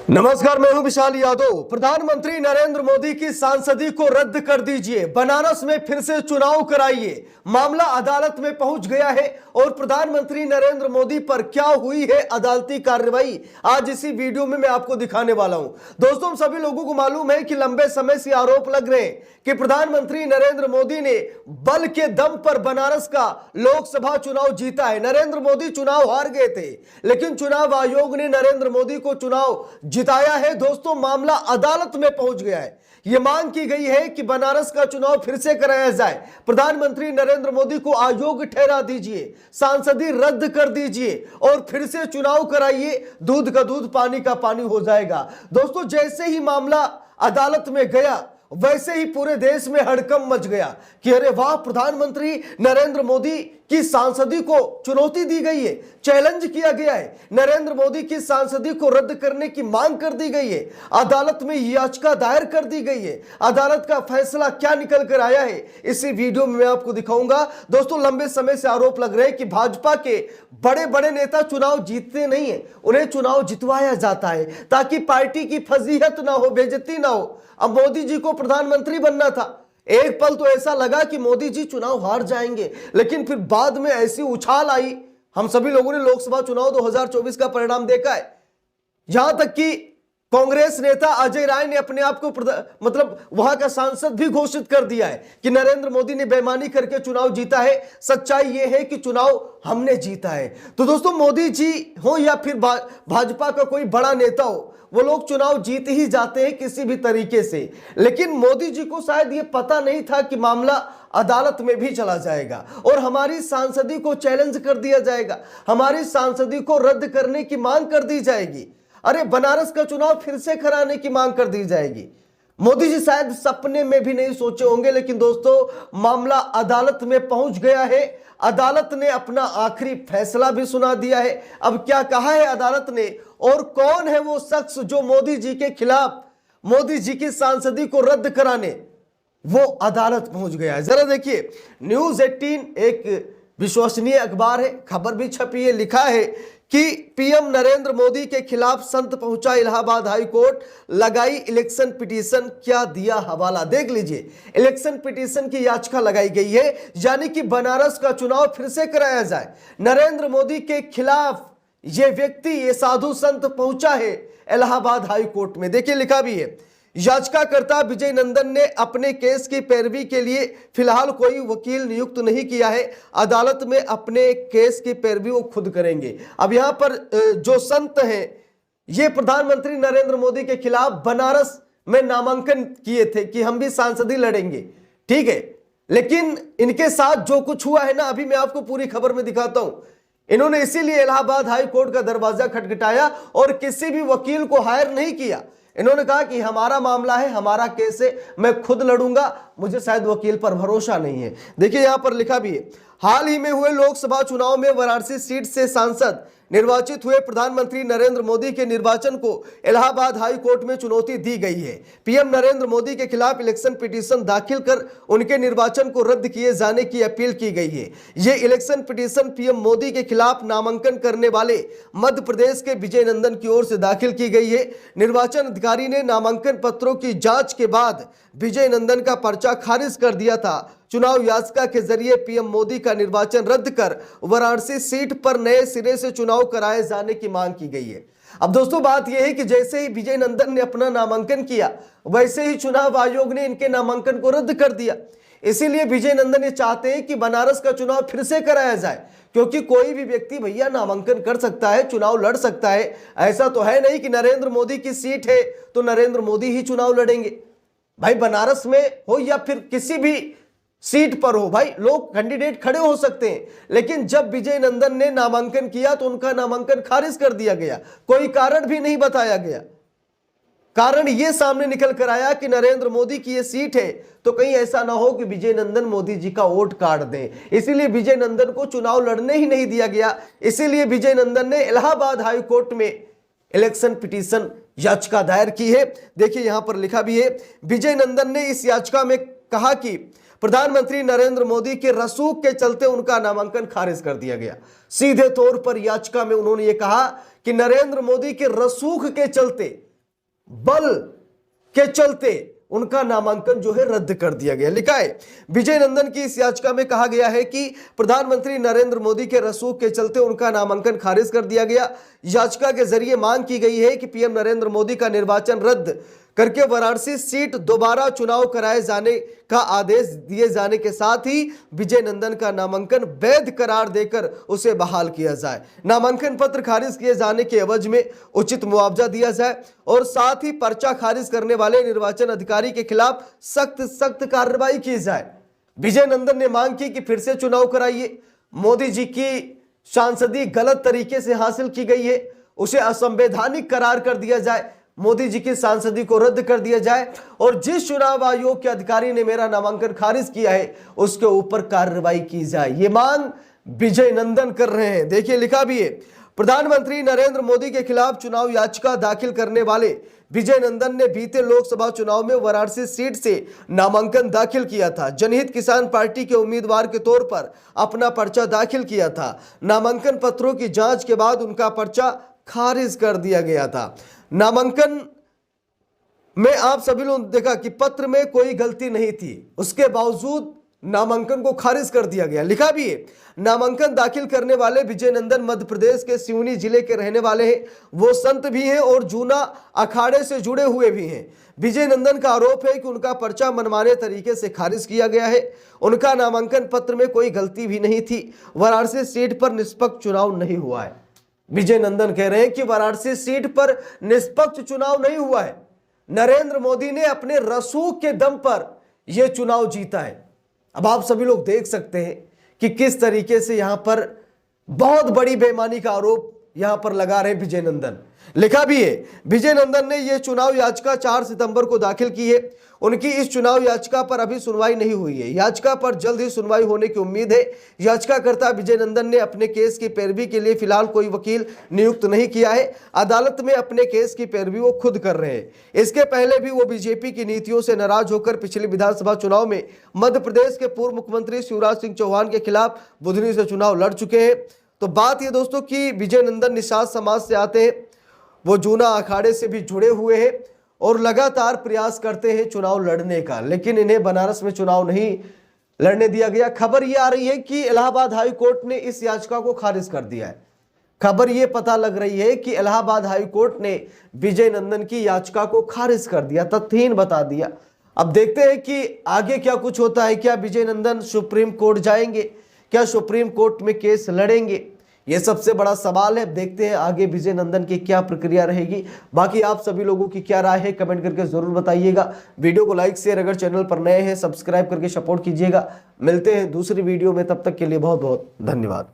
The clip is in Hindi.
नमस्कार, मैं हूं विशाल यादव। प्रधानमंत्री नरेंद्र मोदी की सांसदी को रद्द कर दीजिए, बनारस में फिर से चुनाव कराइए। मामला अदालत में पहुंच गया है और प्रधानमंत्री नरेंद्र मोदी पर क्या हुई है अदालती कार्रवाई, आज इसी वीडियो में मैं आपको दिखाने वाला हूं। दोस्तों, हम सभी लोगों को मालूम है कि लंबे समय से आरोप लग रहे हैं कि प्रधानमंत्री नरेंद्र मोदी ने बल के दम पर बनारस का लोकसभा चुनाव जीता है। नरेंद्र मोदी चुनाव हार गए थे, लेकिन चुनाव आयोग ने नरेंद्र मोदी को चुनाव जिताया है। दोस्तों, मामला अदालत में पहुंच गया है। यह मांग की गई है कि बनारस का चुनाव फिर से कराया जाए। प्रधानमंत्री नरेंद्र मोदी को अयोग्य ठहरा दीजिए, सांसदी रद्द कर दीजिए और फिर से चुनाव कराइए। दूध का दूध, पानी का पानी हो जाएगा। दोस्तों, जैसे ही मामला अदालत में गया, वैसे ही पूरे देश में हड़कंप मच गया कि अरे वाह, प्रधानमंत्री नरेंद्र मोदी की सांसदी को चुनौती दी गई है, चैलेंज किया गया है। नरेंद्र मोदी की सांसदी को रद्द करने की मांग कर दी गई है। अदालत में याचिका दायर कर दी गई है। अदालत का फैसला क्या निकल कर आया है, इसी वीडियो में मैं आपको दिखाऊंगा। दोस्तों, लंबे समय से आरोप लग रहे हैं कि भाजपा के बड़े बड़े नेता चुनाव जीतते नहीं है, उन्हें चुनाव जितवाया जाता है ताकि पार्टी की फजीहत ना हो, बेइज्जती ना हो। अब मोदी जी को प्रधानमंत्री बनना था। एक पल तो ऐसा लगा कि मोदी जी चुनाव हार जाएंगे, लेकिन फिर बाद में ऐसी उछाल आई। हम सभी लोगों ने लोकसभा चुनाव 2024 का परिणाम देखा है। यहां तक कि कांग्रेस नेता अजय राय ने अपने आप को वहां का सांसद भी घोषित कर दिया है कि नरेंद्र मोदी ने बेईमानी करके चुनाव जीता है। सच्चाई यह है कि चुनाव हमने जीता है। तो दोस्तों, मोदी जी हो या फिर भाजपा का कोई बड़ा नेता हो, वो लोग चुनाव जीत ही जाते हैं किसी भी तरीके से। लेकिन मोदी जी को शायद ये पता नहीं था कि मामला अदालत में भी चला जाएगा और हमारी सांसदी को चैलेंज कर दिया जाएगा, हमारी सांसदी को रद्द करने की मांग कर दी जाएगी। अरे, बनारस का चुनाव फिर से कराने की मांग कर दी जाएगी। मोदी जी शायद सपने में भी नहीं सोचे होंगे। लेकिन दोस्तों, मामला अदालत में पहुंच गया है। अदालत ने अपना आखिरी फैसला भी सुना दिया है। अब क्या कहा है अदालत ने और कौन है वो शख्स जो मोदी जी के खिलाफ, मोदी जी की सांसदी को रद्द कराने वो अदालत पहुंच गया है, जरा देखिए। न्यूज 18 एक विश्वसनीय अखबार है, खबर भी छपी है। लिखा है कि पीएम नरेंद्र मोदी के खिलाफ संत पहुंचा इलाहाबाद हाई कोर्ट, लगाई इलेक्शन पिटीशन, क्या दिया हवाला। देख लीजिए, इलेक्शन पिटीशन की याचिका लगाई गई है, यानी कि बनारस का चुनाव फिर से कराया जाए। नरेंद्र मोदी के खिलाफ ये व्यक्ति, ये साधु संत पहुंचा है इलाहाबाद हाई कोर्ट में। देखिए, लिखा भी है, याचिकाकर्ता विजय नंदन ने अपने केस की पैरवी के लिए फिलहाल कोई वकील नियुक्त नहीं किया है। अदालत में अपने केस की पैरवी वो खुद करेंगे। अब यहां पर जो संत हैं, ये प्रधानमंत्री नरेंद्र मोदी के खिलाफ बनारस में नामांकन किए थे कि हम भी सांसदी लड़ेंगे, ठीक है। लेकिन इनके साथ जो कुछ हुआ है ना, अभी मैं आपको पूरी खबर में दिखाता हूं। इन्होंने इसीलिए इलाहाबाद हाई कोर्ट का दरवाजा खटखटाया और किसी भी वकील को हायर नहीं किया। इन्होंने कहा कि हमारा मामला है, हमारा केस है, मैं खुद लड़ूंगा, मुझे शायद वकील पर भरोसा नहीं है। देखिए, यहां पर लिखा भी है, हाल ही में हुए लोकसभा चुनाव में वाराणसी सीट से सांसद निर्वाचित हुए प्रधानमंत्री नरेंद्र मोदी के निर्वाचन को इलाहाबाद हाई कोर्ट में चुनौती दी गई है। पीएम नरेंद्र मोदी के खिलाफ इलेक्शन पिटीशन दाखिल कर उनके निर्वाचन को रद्द किए जाने की अपील की गई है। यह इलेक्शन पिटीशन पीएम मोदी के खिलाफ नामांकन करने वाले मध्य प्रदेश के विजय नंदन की ओर से दाखिल की गई है। निर्वाचन अधिकारी ने नामांकन पत्रों की जांच के बाद विजय नंदन का पर्चा खारिज कर दिया था। चुनाव याचिका के जरिए पीएम मोदी का निर्वाचन रद्द कर वाराणसी सीट पर नए सिरे से चुनाव कराए जाने की मांग की गई है। अब दोस्तों, बात यह है कि जैसे ही विजय नंदन ने अपना नामांकन किया, वैसे ही चुनाव आयोग ने इनके नामांकन को रद्द कर दिया। इसीलिए विजय नंदन ये चाहते हैं कि बनारस का चुनाव फिर से कराया जाए, क्योंकि कोई भी व्यक्ति भैया नामांकन कर सकता है, चुनाव लड़ सकता है। ऐसा तो है नहीं कि नरेंद्र मोदी की सीट है तो नरेंद्र मोदी ही चुनाव लड़ेंगे। भाई, बनारस में हो या फिर किसी भी सीट पर हो, भाई लोग कैंडिडेट खड़े हो सकते हैं। लेकिन जब विजय नंदन ने नामांकन किया तो उनका नामांकन खारिज कर दिया गया, कोई कारण भी नहीं बताया गया। कारण यह सामने निकल कर आया कि नरेंद्र मोदी की यह सीट है, तो कहीं ऐसा ना हो कि विजय नंदन मोदी जी का वोट काट दें। इसीलिए विजय नंदन को चुनाव लड़ने ही नहीं दिया गया। इसीलिए विजय नंदन ने इलाहाबाद हाई कोर्ट में इलेक्शन पिटीशन याचिका दायर की है। देखिए, यहां पर लिखा भी है, विजय नंदन ने इस याचिका में कहा कि प्रधानमंत्री नरेंद्र मोदी के रसूख के चलते उनका नामांकन खारिज कर दिया गया। सीधे तौर पर याचिका में उन्होंने ये कहा कि नरेंद्र मोदी के रसूख के चलते बल के चलते उनका नामांकन जो है रद्द कर दिया गया। लिखा है विजय नंदन की इस याचिका में कहा गया है कि प्रधानमंत्री नरेंद्र मोदी के रसूख के चलते उनका नामांकन खारिज कर दिया गया। याचिका के जरिए मांग की गई है कि पीएम नरेंद्र मोदी का निर्वाचन रद्द करके वाराणसी सीट दोबारा चुनाव कराए जाने का आदेश दिए जाने के साथ ही विजय नंदन का नामांकन वैध करार देकर उसे बहाल किया जाए। नामांकन पत्र खारिज किए जाने के एवज में उचित मुआवजा दिया जाए और साथ ही पर्चा खारिज करने वाले निर्वाचन अधिकारी के खिलाफ सख्त कार्रवाई की जाए। विजय नंदन ने मांग की कि फिर से चुनाव कराइए। मोदी जी की सांसदी गलत तरीके से हासिल की गई है, उसे असंवैधानिक करार कर दिया जाए। मोदी जी की सांसदी को रद्द कर दिया जाए और जिस चुनाव आयोग के अधिकारी ने मेरा नामांकन खारिज किया है उसके ऊपर कार्रवाई की जाए। ये मांग विजय नंदन कर रहे हैं। देखिए लिखा भी है, प्रधानमंत्री नरेंद्र मोदी के खिलाफ चुनाव याचिका दाखिल करने वाले विजय नंदन ने बीते लोकसभा चुनाव में वाराणसी सीट से नामांकन दाखिल किया था। जनहित किसान पार्टी के उम्मीदवार के तौर पर अपना पर्चा दाखिल किया था। नामांकन पत्रों की जांच के बाद उनका पर्चा खारिज कर दिया गया था। नामांकन में आप सभी लोगों ने देखा कि पत्र में कोई गलती नहीं थी, उसके बावजूद नामांकन को खारिज कर दिया गया। लिखा भी है, नामांकन दाखिल करने वाले विजय नंदन मध्य प्रदेश के सिवनी जिले के रहने वाले हैं। वो संत भी हैं और जूना अखाड़े से जुड़े हुए भी हैं। विजय नंदन का आरोप है कि उनका पर्चा मनमाने तरीके से खारिज किया गया है। उनका नामांकन पत्र में कोई गलती भी नहीं थी। वाराणसी सीट पर निष्पक्ष चुनाव नहीं हुआ है। विजय नंदन कह रहे हैं कि वाराणसी सीट पर निष्पक्ष चुनाव नहीं हुआ है। नरेंद्र मोदी ने अपने रसूख के दम पर यह चुनाव जीता है। अब आप सभी लोग देख सकते हैं कि किस तरीके से यहां पर बहुत बड़ी बेईमानी का आरोप यहां पर लगा रहे विजय नंदन। लिखा भी है, विजय नंदन ने यह चुनाव याचिका 4 सितंबर को दाखिल की है। उनकी इस चुनाव याचिका पर अभी सुनवाई नहीं हुई है। याचिका पर जल्द ही सुनवाई होने की उम्मीद है। याचिकाकर्ता विजय नंदन ने अपने केस की पैरवी के लिए फिलहाल कोई वकील नियुक्त नहीं किया है। अदालत में अपने केस की पैरवी वो खुद कर रहे हैं। इसके पहले भी वो बीजेपी की नीतियों से नाराज होकर पिछले विधानसभा चुनाव में मध्य प्रदेश के पूर्व मुख्यमंत्री शिवराज सिंह चौहान के खिलाफ बुधनी से चुनाव लड़ चुके हैं। तो बात यह दोस्तों कि विजय नंदन निषाद समाज से आते हैं, वो जूना अखाड़े से भी जुड़े हुए हैं और लगातार प्रयास करते हैं चुनाव लड़ने का, लेकिन इन्हें बनारस में चुनाव नहीं लड़ने दिया गया। खबर यह आ रही है कि इलाहाबाद हाई कोर्ट ने इस याचिका को खारिज कर दिया है। खबर यह पता लग रही है कि इलाहाबाद हाई कोर्ट ने विजय नंदन की याचिका को खारिज कर दिया, तथ्यहीन बता दिया। अब देखते हैं कि आगे क्या कुछ होता है। क्या विजय नंदन सुप्रीम कोर्ट जाएंगे? क्या सुप्रीम कोर्ट में केस लड़ेंगे? यह सबसे बड़ा सवाल है। देखते हैं आगे विजय नंदन की क्या प्रक्रिया रहेगी। बाकी आप सभी लोगों की क्या राय है कमेंट करके जरूर बताइएगा। वीडियो को लाइक शेयर, अगर चैनल पर नए हैं सब्सक्राइब करके सपोर्ट कीजिएगा। मिलते हैं दूसरी वीडियो में, तब तक के लिए बहुत बहुत धन्यवाद।